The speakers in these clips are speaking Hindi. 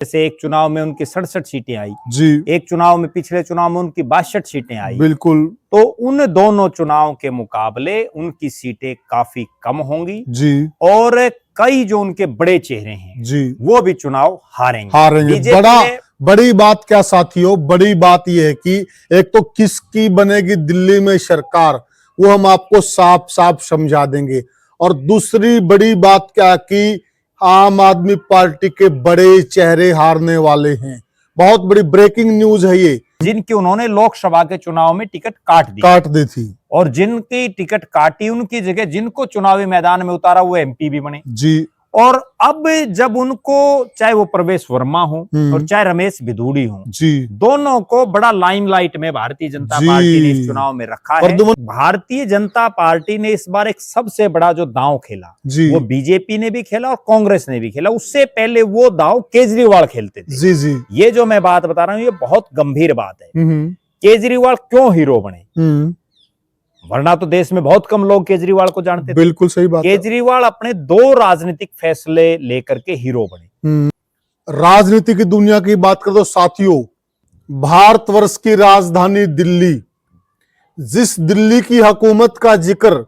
जैसे एक चुनाव में उनकी 67 सीटें आई जी, एक चुनाव में, पिछले चुनाव में उनकी 62 सीटें आई। बिल्कुल तो उन दोनों चुनाव के मुकाबले उनकी सीटें काफी कम होंगी जी, और कई जो उनके बड़े चेहरे हैं जी वो भी चुनाव हारेंगे। बड़ी बात क्या साथियों, बड़ी बात यह है कि एक तो किसकी बनेगी दिल्ली में सरकार, वो हम आपको साफ साफ समझा देंगे। और दूसरी बड़ी बात क्या कि आम आदमी पार्टी के बड़े चेहरे हारने वाले हैं। बहुत बड़ी ब्रेकिंग न्यूज है ये, जिनकी उन्होंने लोकसभा के चुनाव में टिकट काट दी थी और जिनकी टिकट काटी उनकी जगह जिनको चुनावी मैदान में उतारा वो एमपी भी बने। जी। और अब जब उनको, चाहे वो प्रवेश वर्मा हो और चाहे रमेश बिधूड़ी हो, जी, दोनों को बड़ा लाइमलाइट में भारतीय जनता पार्टी ने इस चुनाव में रखा है। भारतीय जनता पार्टी ने इस बार एक सबसे बड़ा जो दांव खेला वो बीजेपी ने भी खेला और कांग्रेस ने भी खेला। उससे पहले वो दांव केजरीवाल खेलते थे। जी जी, ये जो मैं बात बता रहा हूं ये बहुत गंभीर बात है। केजरीवाल क्यों हीरो बने? वरना तो देश में बहुत कम लोग केजरीवाल को जानते थे। बिल्कुल सही बात। केजरीवाल अपने 2 राजनीतिक फैसले लेकर के हीरो बने। राजनीति की दुनिया की बात कर दो साथियों, भारतवर्ष की राजधानी दिल्ली, जिस दिल्ली की हुकूमत का जिक्र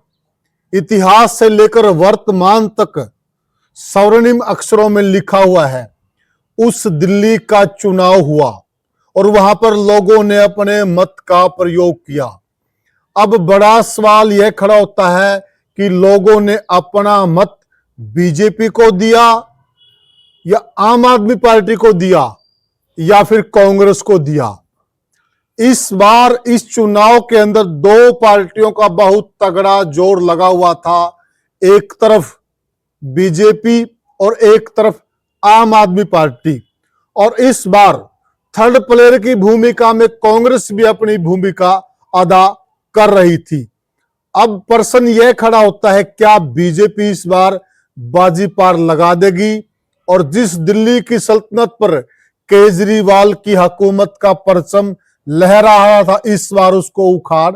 इतिहास से लेकर वर्तमान तक स्वर्णिम अक्षरों में लिखा हुआ है, उस दिल्ली का चुनाव हुआ और वहां पर लोगों ने अपने मत का प्रयोग किया। अब बड़ा सवाल यह खड़ा होता है कि लोगों ने अपना मत बीजेपी को दिया या आम आदमी पार्टी को दिया या फिर कांग्रेस को दिया। इस बार इस चुनाव के अंदर 2 पार्टियों का बहुत तगड़ा जोर लगा हुआ था, एक तरफ बीजेपी और एक तरफ आम आदमी पार्टी। और इस बार थर्ड प्लेयर की भूमिका में कांग्रेस भी अपनी भूमिका अदा कर रही थी। अब प्रश्न यह खड़ा होता है, क्या बीजेपी इस बार बाजी पार लगा देगी और जिस दिल्ली की सल्तनत पर केजरीवाल की हुकूमत का परचम लहरा रहा था इस बार उसको उखाड़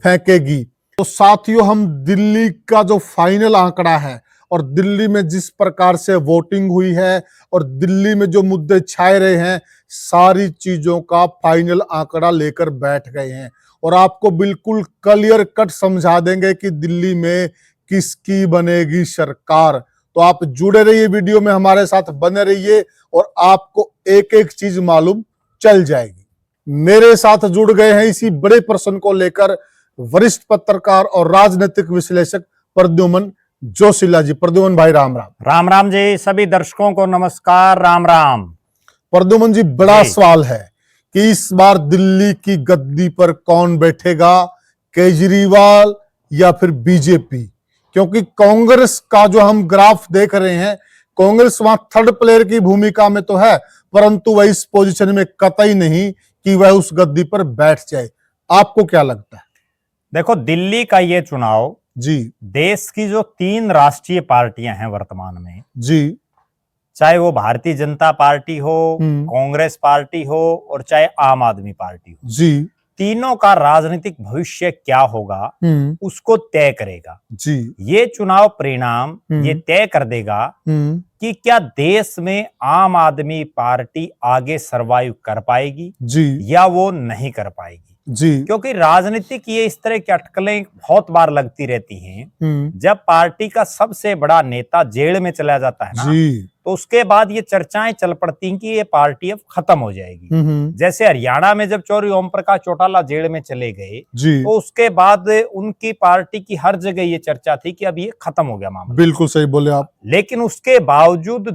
फेंकेगी? तो साथियों, हम दिल्ली का जो फाइनल आंकड़ा है और दिल्ली में जिस प्रकार से वोटिंग हुई है और दिल्ली में जो मुद्दे छाए रहे हैं, सारी चीजों का फाइनल आंकड़ा लेकर बैठ गए हैं और आपको बिल्कुल क्लियर कट समझा देंगे कि दिल्ली में किसकी बनेगी सरकार। तो आप जुड़े रहिए, वीडियो में हमारे साथ बने रहिए और आपको एक एक चीज मालूम चल जाएगी। मेरे साथ जुड़ गए हैं इसी बड़े प्रश्न को लेकर वरिष्ठ पत्रकार और राजनीतिक विश्लेषक प्रद्युमन जोशीला जी। प्रद्युमन भाई राम राम। राम राम जी, सभी दर्शकों को नमस्कार, राम राम। प्रद्युमन जी, बड़ा सवाल है कि इस बार दिल्ली की गद्दी पर कौन बैठेगा, केजरीवाल या फिर बीजेपी? क्योंकि कांग्रेस का जो हम ग्राफ देख रहे हैं, कांग्रेस वहां थर्ड प्लेयर की भूमिका में तो है, परंतु वह इस पोजीशन में कतई नहीं कि वह उस गद्दी पर बैठ जाए। आपको क्या लगता है? देखो, दिल्ली का ये चुनाव जी, देश की जो 3 राष्ट्रीय पार्टियां हैं वर्तमान में जी, चाहे वो भारतीय जनता पार्टी हो, कांग्रेस पार्टी हो और चाहे आम आदमी पार्टी हो, जी, तीनों का राजनीतिक भविष्य क्या होगा उसको तय करेगा। जी, ये चुनाव परिणाम ये तय कर देगा कि क्या देश में आम आदमी पार्टी आगे सरवाइव कर पाएगी जी, या वो नहीं कर पाएगी। जी, क्योंकि राजनीतिक ये इस तरह की अटकलें बहुत बार लगती रहती हैं। जब पार्टी का सबसे बड़ा नेता जेल में चला जाता है ना, तो उसके बाद ये चर्चाएं चल पड़ती हैं कि ये पार्टी अब खत्म हो जाएगी। जैसे हरियाणा में जब चौधरी ओम प्रकाश चौटाला जेल में चले गए तो उसके बाद उनकी पार्टी की हर जगह ये चर्चा थी कि अब ये खत्म हो गया मामला। बिल्कुल सही बोले आप। लेकिन उसके बावजूद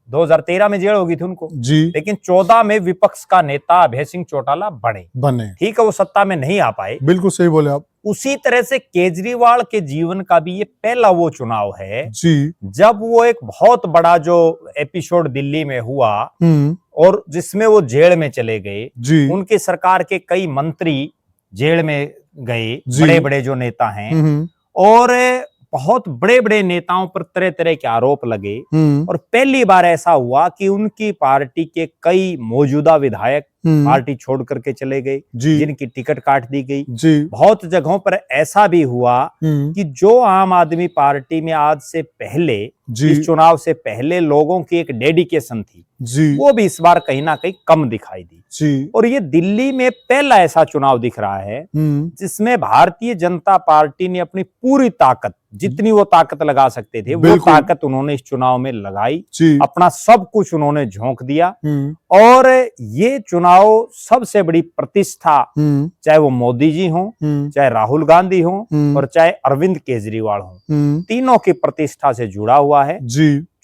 2013 में जेल हो गई थी उनको जी, लेकिन 14 में विपक्ष का नेता अभय सिंह चौटाला बने। ठीक है, वो सत्ता में नहीं आ पाए। बिल्कुल सही बोले आप। उसी तरह से केजरीवाल के जीवन का भी ये पहला वो चुनाव है जी, जब वो एक बहुत बड़ा जो एपिसोड दिल्ली में हुआ और जिसमें वो जेल में चले गए। उनकी सरकार के कई मंत्री जेल में गए, बड़े बड़े जो नेता हैं, और बहुत बड़े बड़े नेताओं पर तरह तरह के आरोप लगे। और पहली बार ऐसा हुआ कि उनकी पार्टी के कई मौजूदा विधायक पार्टी छोड़ करके चले गए, जिनकी टिकट काट दी गई। बहुत जगहों पर ऐसा भी हुआ कि जो आम आदमी पार्टी में आज से पहले, इस चुनाव से पहले लोगों की एक डेडिकेशन थी, वो भी इस बार कहीं ना कहीं कम दिखाई दी। और ये दिल्ली में पहला ऐसा चुनाव दिख रहा है जिसमें भारतीय जनता पार्टी ने अपनी पूरी ताकत, जितनी वो ताकत लगा सकते थे, वो ताकत उन्होंने इस चुनाव में लगाई, अपना सब कुछ उन्होंने झोंक दिया। और ये चुनाव सबसे बड़ी प्रतिष्ठा, चाहे वो मोदी जी हों, चाहे राहुल गांधी हों, और चाहे अरविंद केजरीवाल हों, तीनों की प्रतिष्ठा से जुड़ा हुआ है।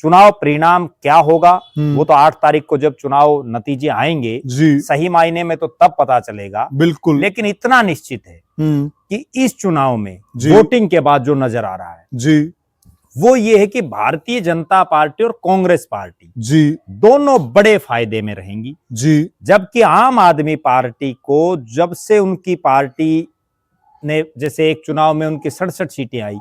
चुनाव परिणाम क्या होगा वो तो 8 तारीख को जब चुनाव नतीजे आएंगे, सही मायने में तो तब पता चलेगा। बिल्कुल। लेकिन इतना निश्चित है कि इस चुनाव में वोटिंग के बाद जो नजर आ रहा है वो ये है कि भारतीय जनता पार्टी और कांग्रेस पार्टी दोनों बड़े फायदे में रहेंगी। जबकि आम आदमी पार्टी को जब से उनकी पार्टी ने, जैसे एक चुनाव में उनकी 67 सीटें आई,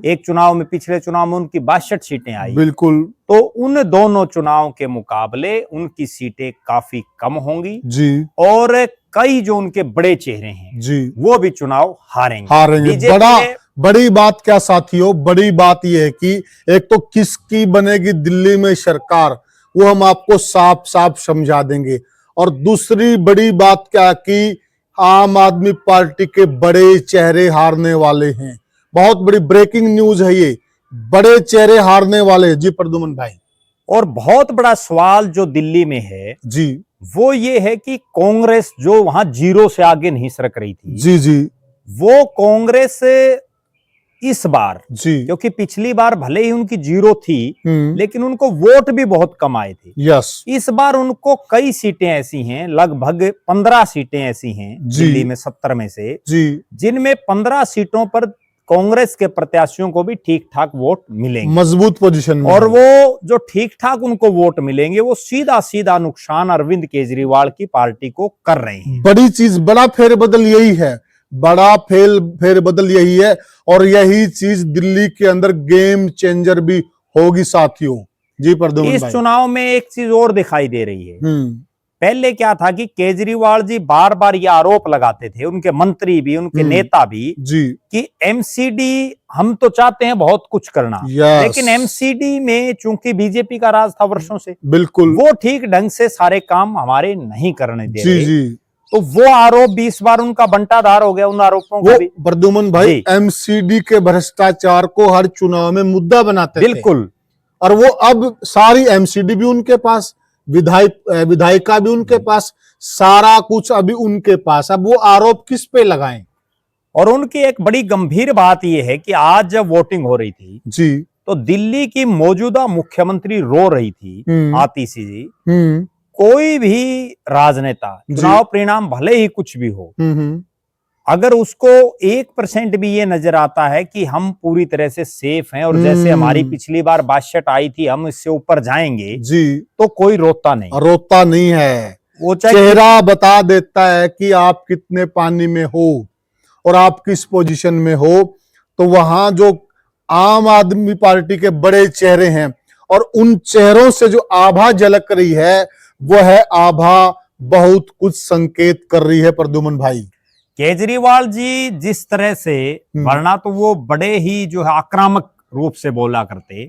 एक चुनाव में, पिछले चुनाव में उनकी 62 सीटें आई, बिल्कुल, तो उन दोनों चुनाव के मुकाबले उनकी सीटें काफी कम होंगी और कई जो उनके बड़े चेहरे हैं वो भी चुनाव हारेंगे। बड़ी बात क्या साथियों, बड़ी बात यह है कि एक तो किसकी बनेगी दिल्ली में सरकार, वो हम आपको साफ साफ समझा देंगे। और दूसरी बड़ी बात क्या कि आम आदमी पार्टी के बड़े चेहरे हारने वाले हैं। बहुत बड़ी ब्रेकिंग न्यूज है ये, बड़े चेहरे हारने वाले। जी प्रद्युमन भाई। और बहुत बड़ा सवाल जो दिल्ली में है वो ये है कि कांग्रेस जो वहां 0 से आगे नहीं सरक रही थी, वो कांग्रेस इस बार, क्योंकि पिछली बार भले ही उनकी 0 थी लेकिन उनको वोट भी बहुत कम आए थे। इस बार उनको कई सीटें ऐसी हैं, लगभग 15 सीटें ऐसी हैं दिल्ली में 70 में से, जिनमें 15 सीटों पर कांग्रेस के प्रत्याशियों को भी ठीक ठाक वोट मिलेंगे, मजबूत पोजीशन में। और वो जो ठीक ठाक उनको वोट मिलेंगे वो सीधा सीधा नुकसान अरविंद केजरीवाल की पार्टी को कर रहे हैं। बड़ी चीज, बड़ा फेरबदल यही है, बड़ा फेरबदल यही है। और यही चीज दिल्ली के अंदर गेम चेंजर भी होगी साथियों। जी प्रद्युमन भाई। इस चुनाव में एक चीज और दिखाई दे रही है। पहले क्या था कि केजरीवाल जी बार बार ये आरोप लगाते थे, उनके मंत्री भी, उनके नेता भी, कि एमसीडी हम तो चाहते हैं बहुत कुछ करना, लेकिन एमसीडी में चूंकि बीजेपी का राज था वर्षों से, बिल्कुल, वो ठीक ढंग से सारे काम हमारे नहीं करने दे रहे। तो वो आरोप भी इस बार उनका बंटाधार हो गया, उन आरोपों को भी। प्रद्युमन भाई एमसीडी के भ्रष्टाचार को हर चुनाव में मुद्दा बनाते थे। बिल्कुल। और वो अब सारी एमसीडी भी उनके पास, विधायिका भी उनके पास, सारा कुछ अभी उनके पास। अब वो आरोप किस पे लगाएं? और उनकी एक बड़ी गंभीर बात यह है कि आज जब वोटिंग हो रही थी तो दिल्ली की मौजूदा मुख्यमंत्री रो रही थी, आतिशी जी। कोई भी राजनेता, चुनाव परिणाम भले ही कुछ भी हो, अगर उसको 1% भी ये नजर आता है कि हम पूरी तरह से सेफ हैं और जैसे हमारी पिछली बार 62 आई थी हम इससे ऊपर जाएंगे, तो कोई रोता नहीं है। वो चेहरा बता देता है कि आप कितने पानी में हो और आप किस पोजीशन में हो। तो वहां जो आम आदमी पार्टी के बड़े चेहरे हैं और उन चेहरों से जो आभा झलक रही है वो है आभा बहुत कुछ संकेत कर रही है। प्रद्युमन भाई, केजरीवाल जी जिस तरह से, वरना तो वो बड़े ही जो है आक्रामक रूप से बोला करते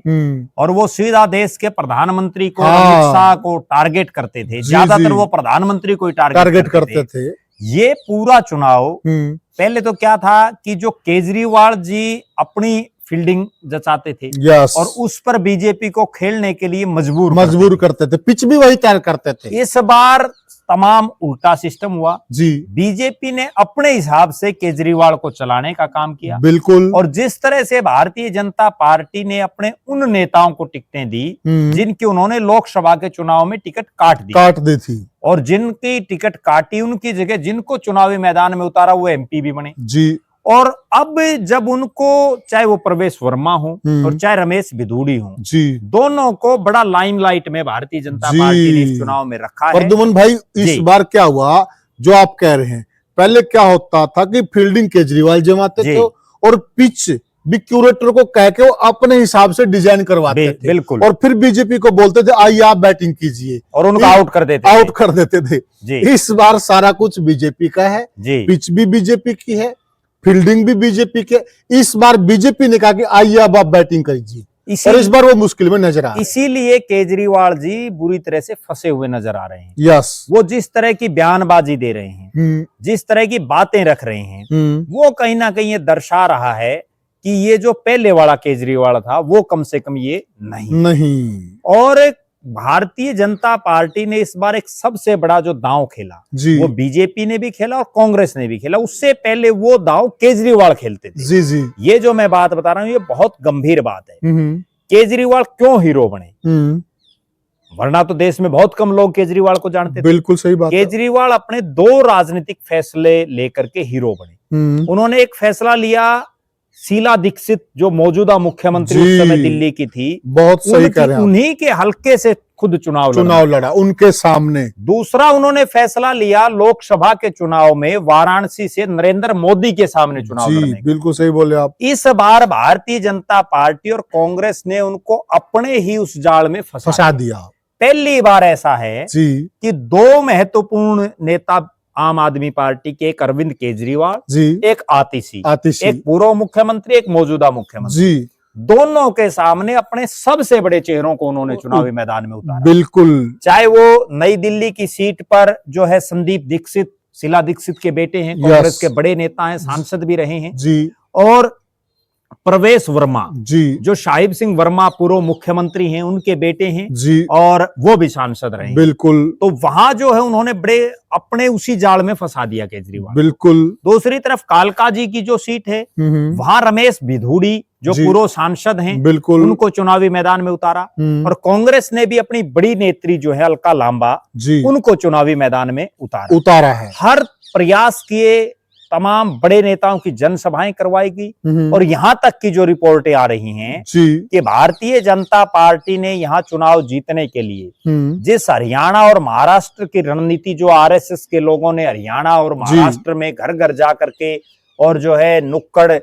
और वो सीधा देश के प्रधानमंत्री को, अमित शाह को टारगेट करते थे, ज्यादातर वो प्रधानमयंत्री को टारगेट करते थे। ये पूरा चुनाव पहले तो क्या था कि जो केजरीवाल जी अपनी फील्डिंग जचाते थे और उस पर बीजेपी को खेलने के लिए मजबूर करते थे, पिच भी वही तैयार करते थे। इस बार तमाम उल्टा सिस्टम हुआ। बीजेपी ने अपने हिसाब से केजरीवाल को चलाने का काम किया। बिल्कुल। और जिस तरह से भारतीय जनता पार्टी ने अपने उन नेताओं को टिकटें दी जिनकी उन्होंने लोकसभा के चुनाव में टिकट काट दी थी, और जिनकी टिकट काटी उनकी जगह जिनको चुनावी मैदान में उतारा वो एमपी भी बने। और अब जब उनको, चाहे वो प्रवेश वर्मा हो और चाहे रमेश बिधूड़ी हो, दोनों को बड़ा लाइमलाइट में भारतीय जनता पार्टी ने इस चुनाव में रखा है। प्रद्युमन भाई, इस बार क्या हुआ जो आप कह रहे हैं, पहले क्या होता था कि फील्डिंग केजरीवाल जमाते थे और पिच भी क्यूरेटर को कह के वो अपने हिसाब से डिजाइन करवाते थे। बिल्कुल। और फिर बीजेपी को बोलते थे आइए आप बैटिंग कीजिए, और उनको आउट कर देते थे जी। इस बार सारा कुछ बीजेपी का है जी। पिच भी बीजेपी की है, फील्डिंग भी बीजेपी की है। इस बार बीजेपी ने कहा कि आइए अब आप बैटिंग कीजिए, और इस बार वो मुश्किल में नजर आ रहे हैं। इसीलिए केजरीवाल जी बुरी तरह से फंसे हुए नजर आ रहे हैं। यस। वो जिस तरह की बयानबाजी दे रहे हैं, जिस तरह की बातें रख रहे हैं, वो कहीं ना कहीं ये दर्शा रहा है कि ये जो पहले वाला केजरीवाल था वो कम से कम ये नहीं। और भारतीय जनता पार्टी ने इस बार एक सबसे बड़ा जो दांव खेला जी। वो बीजेपी ने भी खेला और कांग्रेस ने भी खेला। उससे पहले वो दांव केजरीवाल खेलते थे। जी जी। ये जो मैं बात बता रहा हूं ये बहुत गंभीर बात है। केजरीवाल क्यों हीरो बने? वरना तो देश में बहुत कम लोग केजरीवाल को जानते थे। बिल्कुल सही बात। केजरीवाल अपने 2 राजनीतिक फैसले लेकर के हीरो बने। उन्होंने एक फैसला लिया, शीला दीक्षित जो मौजूदा मुख्यमंत्री उस समय दिल्ली की थी, बहुत सही कह रहे हैं, उन्हीं के हल्के से खुद चुनाव लड़ा उनके सामने। दूसरा उन्होंने फैसला लिया लोकसभा के चुनाव में वाराणसी से नरेंद्र मोदी के सामने चुनाव लड़ने का। बिल्कुल सही बोले आप। इस बार भारतीय जनता पार्टी और कांग्रेस ने उनको अपने ही उस जाल में फंसा दिया। पहली बार ऐसा है कि 2 महत्वपूर्ण नेता आम आदमी पार्टी के, एक अरविंद केजरीवाल जी, एक आतिशी, एक पूर्व मुख्यमंत्री, एक मौजूदा मुख्यमंत्री जी, दोनों के सामने अपने सबसे बड़े चेहरों को उन्होंने चुनावी मैदान में उतारा। बिल्कुल। चाहे वो नई दिल्ली की सीट पर जो है संदीप दीक्षित, शीला दीक्षित के बेटे हैं, कांग्रेस के बड़े नेता हैं, सांसद भी रहे हैं जी, और प्रवेश वर्मा जी जो साहिब सिंह वर्मा पूर्व मुख्यमंत्री हैं उनके बेटे हैं जी, और वो भी सांसद रहे हैं। बिल्कुल। तो वहां जो है उन्होंने बड़े अपने उसी जाल में फंसा दिया केजरीवाल। बिल्कुल। दूसरी तरफ कालका जी की जो सीट है वहां रमेश भिधुड़ी जो पूर्व सांसद हैं, बिल्कुल, उनको चुनावी मैदान में उतारा। और कांग्रेस ने भी अपनी बड़ी नेत्री जो है अलका लांबा जी, उनको चुनावी मैदान में उतारा है। हर प्रयास किए, तमाम बड़े नेताओं की जनसभाएं करवाई गई, और यहां तक की जो रिपोर्टें आ रही हैं कि भारतीय जनता पार्टी ने यहां चुनाव जीतने के लिए जिस हरियाणा और महाराष्ट्र की रणनीति जो आरएसएस के लोगों ने हरियाणा और महाराष्ट्र में घर घर जा करके और जो है नुक्कड़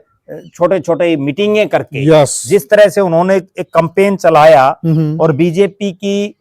छोटे छोटे मीटिंगें करके जिस तरह से उन्होंने एक कैंपेन चलाया और बीजेपी की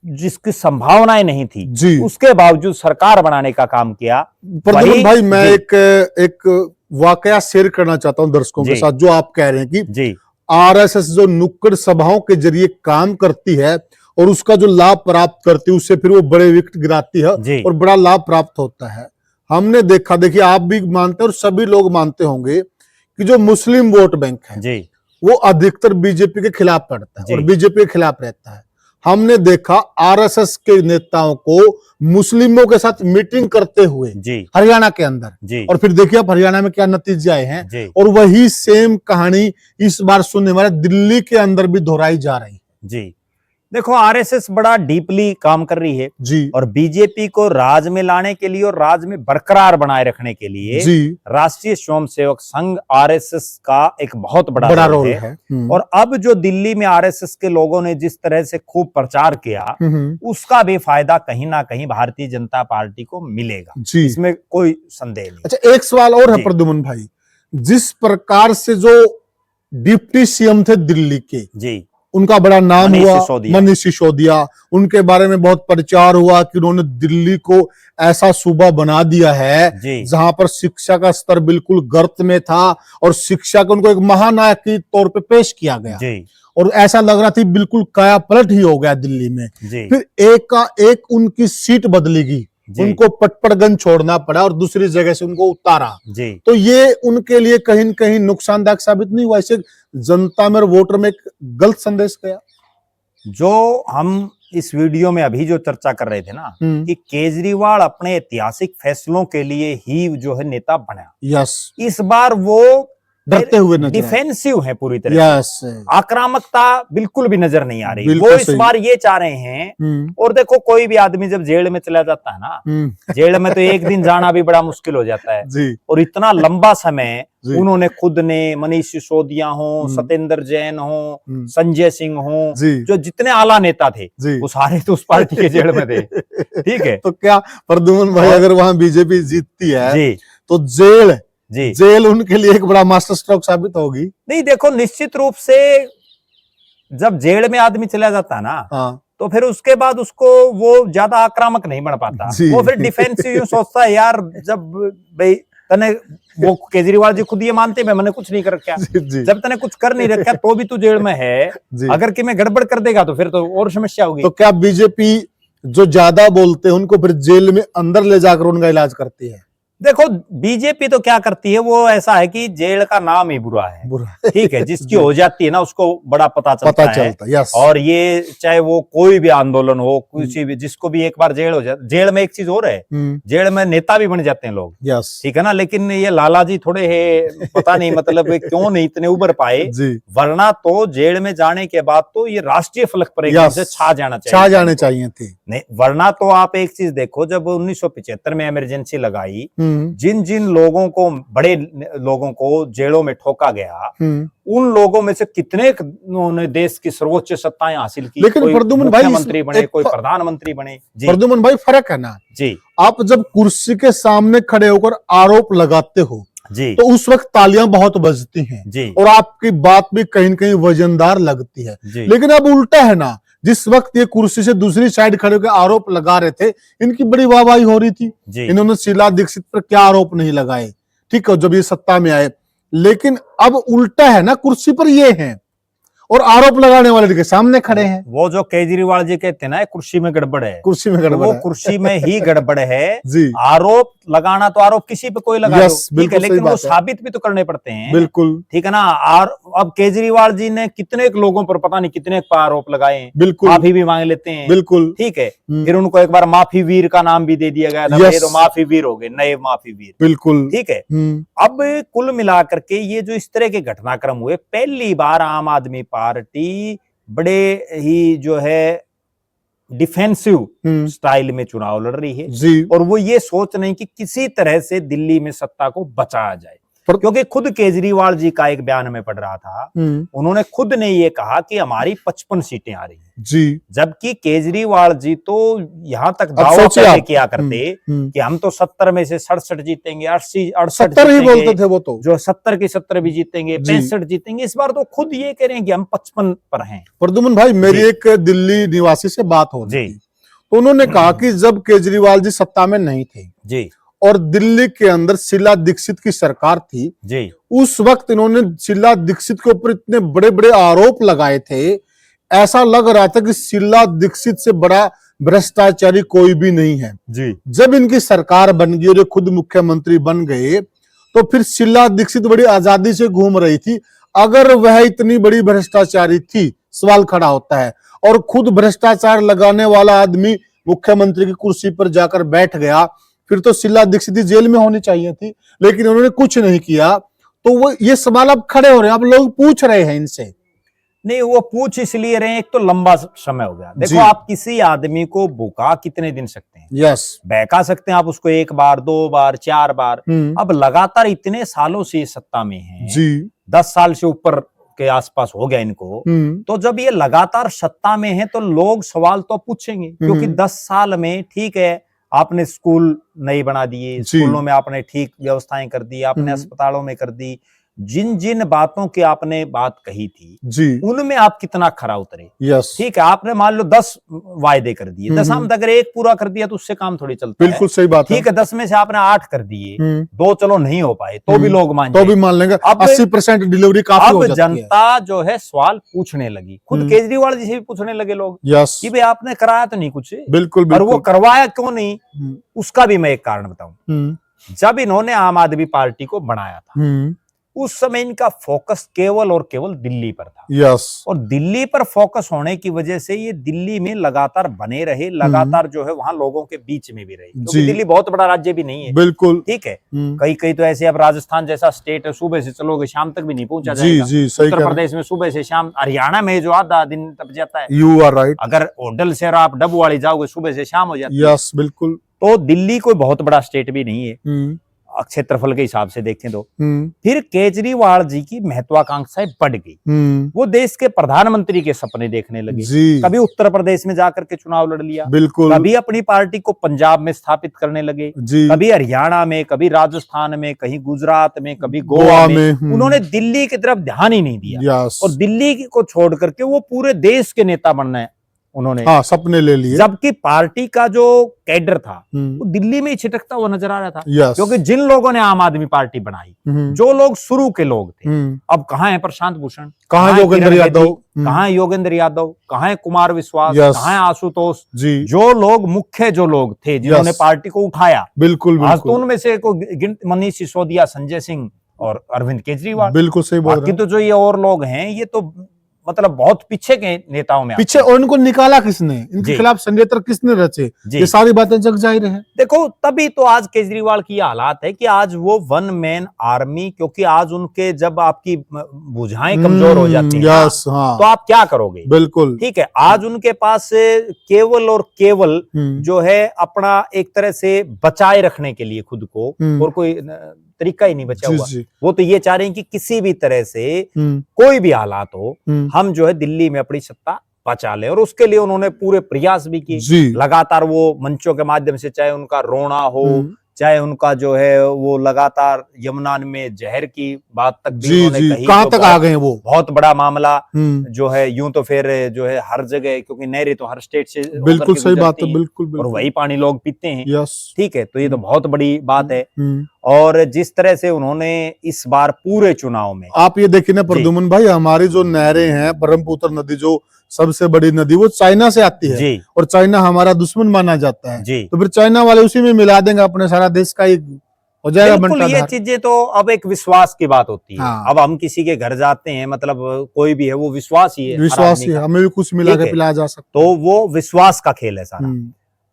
जिसकी संभावनाएं नहीं थी जी, उसके बावजूद सरकार बनाने का काम किया। प्रद्युमन भाई मैं एक वाकया शेयर करना चाहता हूं दर्शकों के साथ, जो आप कह रहे हैं कि जी आरएसएस जो नुक्कड़ सभाओं के जरिए काम करती है और उसका जो लाभ प्राप्त करती है उससे फिर वो बड़े विकेट गिराती है और बड़ा लाभ प्राप्त होता है। हमने देखा, देखिए आप भी मानते हैं और सभी लोग मानते होंगे कि जो मुस्लिम वोट बैंक है जी, वो अधिकतर बीजेपी के खिलाफ पड़ता है और बीजेपी के खिलाफ रहता है। हमने देखा आरएसएस के नेताओं को मुस्लिमों के साथ मीटिंग करते हुए जी हरियाणा के अंदर जी, और फिर देखिए आप हरियाणा में क्या नतीजे आए हैं, और वही सेम कहानी इस बार सुनने वाले दिल्ली के अंदर भी दोहराई जा रही है जी। देखो आरएसएस बड़ा डीपली काम कर रही है जी, और बीजेपी को राज में लाने के लिए और राज में बरकरार बनाए रखने के लिए जी राष्ट्रीय स्वयंसेवक संघ आरएसएस का एक बहुत बड़ा रोल है। और अब जो दिल्ली में आरएसएस के लोगों ने जिस तरह से खूब प्रचार किया उसका भी फायदा कहीं ना कहीं भारतीय जनता पार्टी को मिलेगा जी, इसमें कोई संदेह नहीं। अच्छा एक सवाल और है प्रद्युमन भाई, जिस प्रकार से जो डिप्टी सीएम थे दिल्ली के जी, उनका बड़ा नाम हुआ मनीष सिसोदिया, उनके बारे में बहुत प्रचार हुआ कि उन्होंने दिल्ली को ऐसा सूबा बना दिया है जहां पर शिक्षा का स्तर बिल्कुल गर्त में था और शिक्षा को उनको एक महानायक के तौर पे पेश किया गया और ऐसा लग रहा था बिल्कुल काया पलट ही हो गया दिल्ली में। फिर एक का एक उनकी सीट बदली गई, उनको पटपड़गंज छोड़ना पड़ा और दूसरी जगह से उनको उतारा जी, तो ये उनके लिए कहीं न कहीं नुकसानदायक साबित नहीं हुआ? ऐसे जनता में और वोटर में एक गलत संदेश गया। जो हम इस वीडियो में अभी जो चर्चा कर रहे थे ना कि केजरीवाल अपने ऐतिहासिक फैसलों के लिए ही जो है नेता बना, यस, इस बार वो डरते हुए नजर, डिफेंसिव है पूरी तरह से, आक्रामकता बिल्कुल भी नजर नहीं आ रही। वो इस बार ये चाह रहे हैं, और देखो कोई भी आदमी जब जेल में चला जाता है ना, जेल में तो एक दिन जाना भी बड़ा मुश्किल हो जाता है जी, और इतना लंबा समय उन्होंने खुद ने, मनीष सिसोदिया हो, सत्येंद्र जैन हो, संजय सिंह हो, जो जितने आला नेता थे वो सारे तो उस पार्टी के जेल में थे। ठीक है, तो क्या प्रद्युमन भाई अगर वहां बीजेपी जीतती है तो जेल जी। जेल उनके लिए एक बड़ा मास्टर स्ट्रोक साबित होगी। नहीं देखो, निश्चित रूप से जब जेल में आदमी चला जाता है ना, हाँ तो फिर उसके बाद उसको वो ज्यादा आक्रामक नहीं बन पाता। वो फिर डिफेंसिव यूं सोचता है, यार जब भाई तने, वो केजरीवाल जी खुद ये मानते हैं मैंने कुछ नहीं कर रखा, जब तने कुछ कर नहीं रखा तो भी तू जेल में है, अगर कि मैं गड़बड़ कर देगा तो फिर तो और समस्या होगी। तो क्या बीजेपी जो ज्यादा बोलते हैं उनको फिर जेल में अंदर ले जाकर उनका इलाज करती है? देखो बीजेपी तो क्या करती है, वो ऐसा है कि जेल का नाम ही बुरा है, ठीक है, जिसकी हो जाती है ना उसको बड़ा पता चलता है। यस। और ये चाहे वो कोई भी आंदोलन हो, किसी भी, जिसको भी एक बार जेल हो जाए, जेल में एक चीज और है, जेल में नेता भी बन जाते हैं लोग, यस, ठीक है ना। लेकिन ये लाला जी थोड़े है, पता नहीं मतलब क्यों नहीं इतने उभर पाए, वरना तो जेल में जाने के बाद तो ये राष्ट्रीय फलक पर एकदम से छा जाने चाहिए थे। नहीं, वरना तो आप एक चीज देखो, जब 1975 में इमरजेंसी लगाई, जिन जिन लोगों को, बड़े लोगों को जेलों में ठोका गया, उन लोगों में से कितने उन्होंने देश की सर्वोच्च सत्ताएं हासिल की। लेकिन प्रद्युमन भाई मुख्यमंत्री बने, कोई प्रधानमंत्री बने। प्रद्युमन भाई फर्क है ना जी, आप जब कुर्सी के सामने खड़े होकर आरोप लगाते हो जी, तो उस वक्त तालियां बहुत बजती हैं जी, और आपकी बात भी कहीं न कहीं वजनदार लगती है। लेकिन अब उल्टा है ना, जिस वक्त ये कुर्सी से दूसरी साइड खड़े होकर आरोप लगा रहे थे, इनकी बड़ी वाहवाही हो रही थी। इन्होंने शीला दीक्षित पर क्या आरोप नहीं लगाए, ठीक है, जब ये सत्ता में आए। लेकिन अब उल्टा है ना, कुर्सी पर ये हैं और आरोप लगाने वाले के सामने खड़े हैं। वो जो केजरीवाल जी कहते हैं ना कुर्सी में गड़बड़ है, कुर्सी में गड़बड़, वो कुर्सी में ही गड़बड़ है जी। आरोप लगाना तो आरोप किसी पे कोई लगा दो, ठीक है, लेकिन वो साबित भी तो करने पड़ते हैं, बिल्कुल, ठीक है ना। और अब केजरीवाल जी ने कितने लोगों पर पता नहीं कितने आरोप लगाए हैं, बिल्कुल, माफी भी मांग लेते हैं, बिल्कुल, ठीक है। फिर उनको एक बार माफी वीर का नाम भी दे दिया गया था, ये तो माफी वीर हो गए, नए माफी वीर, बिल्कुल, ठीक है। अब कुल मिलाकर के ये जो इस तरह के घटनाक्रम हुए, पहली बार आम आदमी पार्टी बड़े ही जो है डिफेंसिव स्टाइल में चुनाव लड़ रही है जी। और वो ये सोच नहीं कि किसी तरह से दिल्ली में सत्ता को बचाया जाए, क्योंकि खुद केजरीवाल जी का एक बयान में पढ़ रहा था, उन्होंने खुद ने ये कहा कि हमारी 55 सीटें आ रही हैं जी, जबकि केजरीवाल जी तो यहां तक दावा पहले किया करते कि हम तो 70 में से 67 जीतेंगे, 80 68 ही बोलते थे वो तो, जो 70 की 70 भी जीतेंगे, 65 जीतेंगे। इस बार तो खुद ये कह रहे हैं कि हम 55 पर हैं। प्रद्युमन भाई, मेरी एक दिल्ली निवासी से बात हो रही थी, तो उन्होंने कहा कि जब केजरीवाल जी सत्ता में नहीं थे जी और दिल्ली के अंदर शीला दीक्षित की सरकार थी जी, उस वक्त इन्होंने शीला दीक्षित के ऊपर इतने बड़े बड़े आरोप लगाए थे, ऐसा लग रहा था कि शीला दीक्षित से बड़ा भ्रष्टाचारी कोई भी नहीं है जी। जब इनकी सरकार बन गई और ये खुद मुख्यमंत्री बन गए, तो फिर शीला दीक्षित बड़ी आजादी से घूम रही थी। अगर वह इतनी बड़ी भ्रष्टाचारी थी, सवाल खड़ा होता है, और खुद भ्रष्टाचार लगाने वाला आदमी मुख्यमंत्री की कुर्सी पर जाकर बैठ गया, फिर तो शीला दीक्षित जेल में होनी चाहिए थी, लेकिन उन्होंने कुछ नहीं किया। तो वो ये सवाल अब खड़े हो रहे हैं, अब लोग पूछ रहे हैं इनसे। नहीं, वो पूछ इसलिए रहे हैं, एक तो लंबा समय हो गया। देखो आप किसी आदमी को भुका कितने दिन सकते हैं? यस, बहका सकते हैं आप उसको 1 बार 2 बार 4 बार। अब लगातार इतने सालों से सत्ता में हैं जी, 10 साल से ऊपर के आसपास हो गया इनको, तो जब ये लगातार सत्ता में है तो लोग सवाल तो पूछेंगे, क्योंकि 10 साल में, ठीक है, आपने स्कूल नए बना दिए, स्कूलों में आपने ठीक व्यवस्थाएं कर दी, आपने अस्पतालों में कर दी, जिन जिन बातों की आपने बात कही थी जी, उनमें आप कितना खरा उतरे। यस, ठीक है, आपने मान लो 10 वायदे कर दिए, 10 में अगर 1 पूरा कर दिया तो उससे काम थोड़ी चलता है। बिल्कुल सही बात है। ठीक है, 10 में से आपने 8 कर दिए, 2 चलो नहीं हो पाए तो भी लोग मान लेंगे। 80% डिलीवरी काफी हो जाती है। अब जनता जो है सवाल पूछने लगी, खुद केजरीवाल जी से भी पूछने लगे लोग कि भाई आपने कराया तो नहीं कुछ, बिल्कुल, और वो करवाया क्यों नहीं, उसका भी मैं एक कारण बताऊं। जब इन्होंने आम आदमी पार्टी को बनाया था उस समय इनका फोकस केवल और केवल दिल्ली पर था। यस, और दिल्ली पर फोकस होने की वजह से ये दिल्ली में लगातार बने रहे, लगातार जो है वहां लोगों के बीच में भी रहे, क्योंकि दिल्ली बहुत बड़ा राज्य भी नहीं है। बिल्कुल, ठीक है, कई कई तो ऐसे, अब राजस्थान जैसा स्टेट है, सुबह से चलोगे शाम तक भी नहीं पहुंचा जाएगा। उत्तर प्रदेश में सुबह से शाम, हरियाणा में जो आधा दिन तक जाता है। You are right. अगर होटल से आप डबवाड़ी जाओगे सुबह से शाम हो जाती है। यस, बिल्कुल। तो दिल्ली कोई बहुत बड़ा स्टेट भी नहीं है। क्षेत्रफल के हिसाब से देखें तो। फिर केजरीवाल जी की महत्वाकांक्षाएं बढ़ गई, वो देश के प्रधानमंत्री के सपने देखने लगे। कभी उत्तर प्रदेश में जाकर के चुनाव लड़ लिया, बिल्कुल, कभी अपनी पार्टी को पंजाब में स्थापित करने लगे, कभी हरियाणा में, कभी राजस्थान में, कहीं गुजरात में, कभी गोवा में। उन्होंने दिल्ली की तरफ ध्यान ही नहीं दिया और दिल्ली को छोड़ करके वो पूरे देश के नेता बनना उन्होंने सपने ले लिए। जबकि पार्टी का जो कैडर था वो दिल्ली में ही छिटकता हुआ नजर आ रहा था, क्योंकि जिन लोगों ने आम आदमी पार्टी बनाई, जो लोग शुरू के लोग थे, अब कहाँ है प्रशांत भूषण, कहाँ है योगेंद्र यादव, कहाँ है योगेंद्र यादव, कहाँ है कुमार विश्वास, कहाँ है आशुतोष, जो लोग मुख्य जो लोग थे जिन्होंने पार्टी को उठाया। बिल्कुल, आज तो उनमें से मनीष सिसोदिया, संजय सिंह और अरविंद केजरीवाल, बिल्कुल सही बोल रहे हैं। तो जो ये और लोग हैं ये तो मतलब बहुत पीछे के नेताओं में पीछे, और इनको निकाला किसने, इनके खिलाफ षड्यंत्र किसने रचे, ये सारी बातें जग जाहिर है। देखो तभी तो आज केजरीवाल की हालात है कि आज वो वन मैन आर्मी, क्योंकि आज उनके जब आपकी भुजाएं कमजोर हो जाती हैं तो आप क्या करोगे। बिल्कुल ठीक है, आज उनके पास केवल और केवल जो है अपना एक तरह से बचाए रखने के लिए खुद को और कोई तरीका ही नहीं बचा हुआ। वो तो ये चाह रहे हैं कि किसी भी तरह से कोई भी हालात हो, हम जो है दिल्ली में अपनी सत्ता बचा ले, और उसके लिए उन्होंने पूरे प्रयास भी किए लगातार। वो मंचों के माध्यम से, चाहे उनका रोना हो, चाहे उनका जो है वो लगातार यमुना में जहर की बात तक भी उन्होंने कही, कहां तक आ गए वो बहुत बड़ा मामला जो है। यूं तो फिर जो है हर जगह, क्योंकि नहरें तो हर स्टेट से बिल्कुल सही बात है, बिल्कुल, और वही पानी लोग पीते हैं। ठीक है, तो ये तो बहुत बड़ी बात है। और जिस तरह से उन्होंने इस बार पूरे चुनाव में, आप ये देखिए ना प्रद्युमन भाई, हमारी जो नहरें हैं, ब्रह्मपुत्र नदी जो सबसे बड़ी नदी, वो चाइना से आती है जी। और चाइना हमारा दुश्मन माना जाता है जी। तो फिर चाइना वाले उसी में मिला देंगे, अपने सारा देश का एक हो जाएगा बंटाधार। ये चीजें तो अब एक विश्वास की बात होती है। अब हम किसी के घर जाते हैं, मतलब कोई भी है, वो विश्वास ही है, हमें भी कुछ मिला के पिलाया जा सकता है, तो वो विश्वास का खेल है सारा।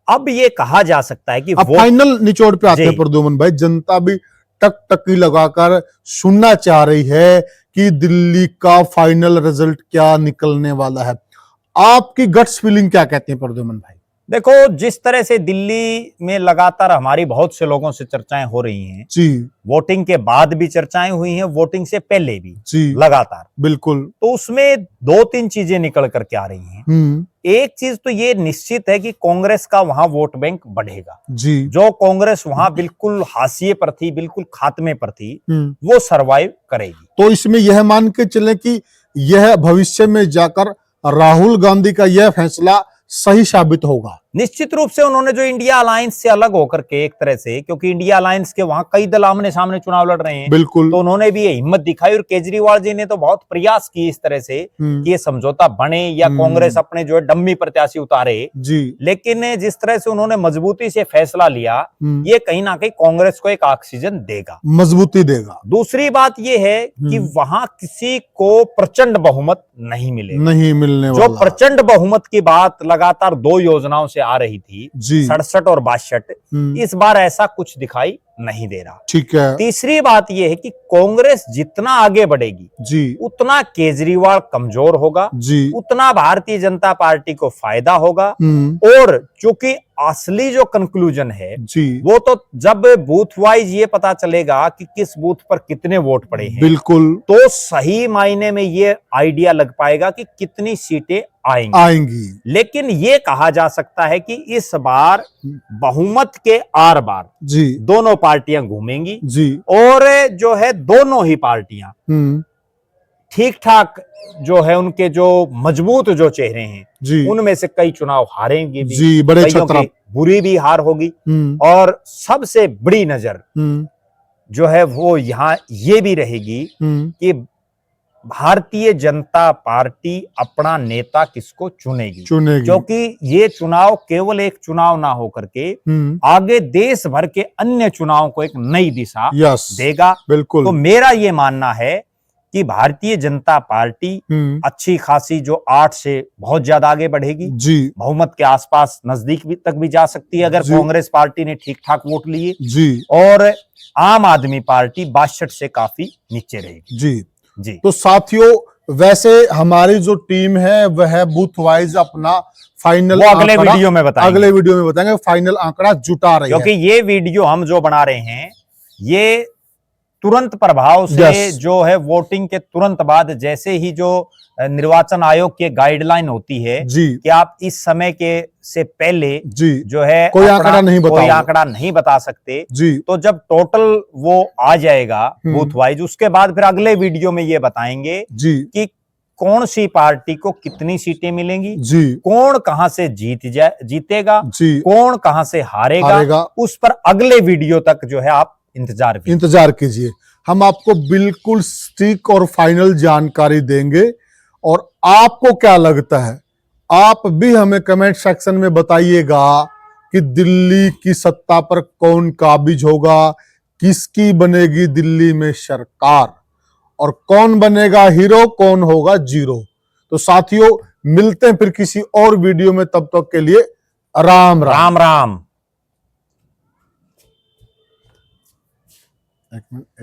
अब ये कहा जा सकता है कि अब फाइनल निचोड़ पे आते हैं प्रद्युमन भाई, जनता भी टकटकी लगाकर सुनना चाह रही है कि दिल्ली का फाइनल रिजल्ट क्या निकलने वाला है। आपकी गट्स फीलिंग क्या कहते हैं प्रद्युमन भाई? देखो, जिस तरह से दिल्ली में लगातार हमारी बहुत से लोगों से चर्चाएं हो रही हैं जी, वोटिंग के बाद भी चर्चाएं हुई हैं, वोटिंग से पहले भी जी लगातार, बिल्कुल, तो उसमें दो तीन चीजें निकल करके आ रही हैं। एक चीज तो ये निश्चित है कि कांग्रेस का वहां वोट बैंक बढ़ेगा जी। जो कांग्रेस वहां बिल्कुल हाशिए पर थी, बिल्कुल खात्मे पर थी, वो सरवाइव करेगी। तो इसमें यह मान के चले कि यह भविष्य में जाकर राहुल गांधी का यह फैसला सही साबित होगा। निश्चित रूप से उन्होंने जो इंडिया अलायंस से अलग होकर के, एक तरह से, क्योंकि इंडिया अलायंस के वहां कई दल आमने सामने चुनाव लड़ रहे हैं, बिल्कुल, तो उन्होंने भी ये हिम्मत दिखाई, और केजरीवाल जी ने तो बहुत प्रयास किए इस तरह से कि ये समझौता बने या कांग्रेस अपने जो है डम्मी प्रत्याशी उतारे जी। लेकिन जिस तरह से उन्होंने मजबूती से फैसला लिया, ये कहीं ना कहीं कांग्रेस को एक ऑक्सीजन देगा, मजबूती देगा। दूसरी बात ये है कि वहां किसी को प्रचंड बहुमत नहीं मिलेगा, नहीं मिलने वाला। जो प्रचंड बहुमत की बात लगातार दो योजनाओं से आ रही थी, 67 और 62, इस बार ऐसा कुछ दिखाई नहीं दे रहा। ठीक है। तीसरी बात यह है कि कांग्रेस जितना आगे बढ़ेगी जी, उतना केजरीवाल कमजोर होगा जी, उतना भारतीय जनता पार्टी को फायदा होगा। और चूंकि असली जो कंक्लूजन है जी, वो तो जब बूथ वाइज ये पता चलेगा कि किस बूथ पर कितने वोट पड़े हैं, बिल्कुल, तो सही मायने में ये आइडिया लग पाएगा कि कितनी सीटें आएंगी। लेकिन ये कहा जा सकता है कि इस बार बहुमत के आर पार जी दोनों पार्टियां घूमेंगी जी, और जो है दोनों ही पार्टियां ठीक ठाक जो है, उनके जो मजबूत जो चेहरे हैं जी, उनमें से कई चुनाव हारेंगे भी जी, बड़े छतरा, बुरी भी हार होगी। और सबसे बड़ी नजर जो है वो यहाँ ये भी रहेगी कि भारतीय जनता पार्टी अपना नेता किसको चुनेगी, क्योंकि ये चुनाव केवल एक चुनाव ना होकर के आगे देश भर के अन्य चुनावों को एक नई दिशा देगा। बिल्कुल। तो मेरा ये मानना है कि भारतीय जनता पार्टी अच्छी खासी जो 8 से बहुत ज्यादा आगे बढ़ेगी जी, बहुमत के आसपास नजदीक भी तक भी जा सकती है अगर कांग्रेस पार्टी ने ठीक ठाक वोट लिए जी, और आम आदमी पार्टी 62 से काफी नीचे रहेगी जी जी। तो साथियों, वैसे हमारी जो टीम है वह बूथ वाइज अपना फाइनल अगले वीडियो में बताएंगे, फाइनल आंकड़ा जुटा रही है, क्योंकि ये वीडियो हम जो बना रहे हैं ये तुरंत प्रभाव से Yes. जो है वोटिंग के तुरंत बाद जैसे ही जो निर्वाचन आयोग की गाइडलाइन होती है जी कि आप इस समय के से पहले जी जो है कोई अपना आंकड़ा नहीं कोई बताओगे। आंकड़ा नहीं बता सकते, जी तो जब टोटल वो आ जाएगा बूथ वाइज, उसके बाद फिर अगले वीडियो में ये बताएंगे जी कि कौन सी पार्टी को कितनी सीटें मिलेंगी, जी कौन कहां से जीतेगा, जी कौन कहां से हारेगा, हारेगा। उस पर अगले वीडियो तक जो है आप इंतजार कीजिए। हम आपको बिल्कुल सटीक और फाइनल जानकारी देंगे। और आपको क्या लगता है, आप भी हमें कमेंट सेक्शन में बताइएगा कि दिल्ली की सत्ता पर कौन काबिज होगा, किसकी बनेगी दिल्ली में सरकार, और कौन बनेगा हीरो, कौन होगा जीरो। तो साथियों, मिलते हैं फिर किसी और वीडियो में, तब तक के लिए राम राम। राम राम। एक मिनट।